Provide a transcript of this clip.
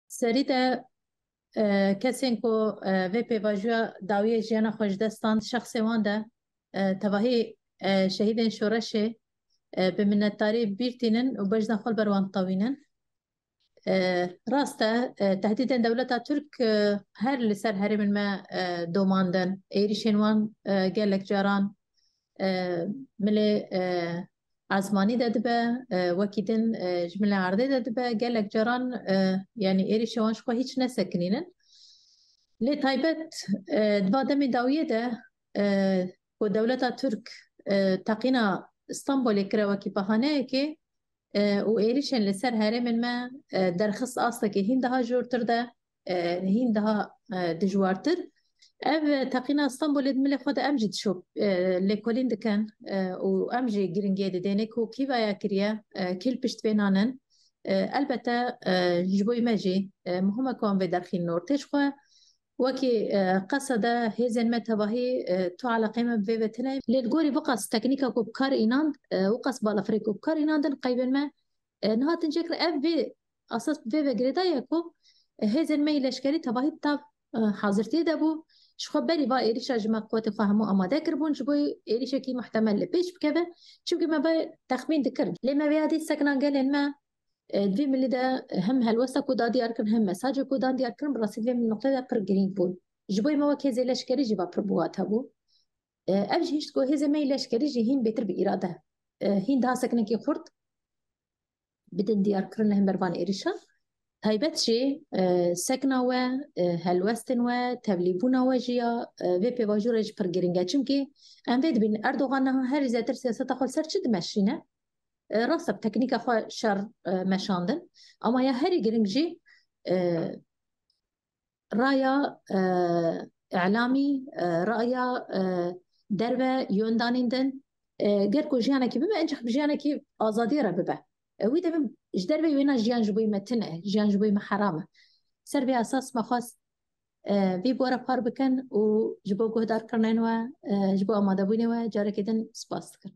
سريتا كسينكو في بيفاجوا داوية جيانا خوش دستان شخص واندا تباهي شهيدين شورشي بمن التاريخ بيرتينن وبجنا خل بروان طوينن راستا تهديدا دولة ترك هر لسر هرم ما دوماندن ايريشينوان قال لك جاران ملي عزماني دادبه وكيدن جملة عرضي دادبه قال لك جران يعني إيري شوانش خو هيش نسكنينن لي تايبت دبا دمي داوية ده ودولة ترك تقينا اسطنبول كرا وكي بهانه كي وإيريشن لسر هرم ما درخص أصلا كي هندها جورتر ده هندها دجوارتر اف تقينا اسطنبول ادملي خود امجد شوب لكولين دكان وامجي جرينجي دينيك وكيفا يا كريا كل بشت بينانن البته جبوي ماجي مهمه كون بدرخي النور تشخوا وكي قصد هيزن متباهي تو على قيمه بيبتنا للجوري بقص تكنيكا كوبكار ايناند وقص بالافريك كوبكار ايناند قيبا ما نهات نجيك اف بي اساس بيبا جريدا يكو هيزن مي لشكري تباهي تاب حاضرتي دابو شخو بالي با إيريشا جمع قوتي خواهمو أما داكر بون جبوي إيريشا كي محتمل لبيش بكذا شو ما با تخمين دكر لما بيادي سكنا قال ما دوي من اللي دا هم هالوسا كودا دي أركن هم مساج كودا دي أركن براسي دوي من النقطة دا بر جرين بول جبوي ما وكي زي لشكري جبا بربوات هبو أبجي هشتكو هزي ما لشكري جي هين بيتر بإرادة هين دا سكنا كي خورد بدن دي أركن لهم بربان إيريشا تایبەتشی سەکنەوە هەلوەستنوە تەبلیبوونەوە ژیا vê pêvajoreş pir giring e çimkî em vê dibînin Erdogan herî zêtir siyaseta xwe ser çi dimeşîne rast e teknîka xwe şer meşandin ama ya herî giring jî raya eعlamî raya derve yöndanîn din ger ku jiyanekî bibe encix bi jiyanekî azadî re bibe wî de ji derve wêna jiyan ji bo me tin e jiyan ji bo me heram e ser vê esas me xwast vî bora par bikin û ji bo guhdarkirina we ji bo amadebûnê we carekê din spas dikim.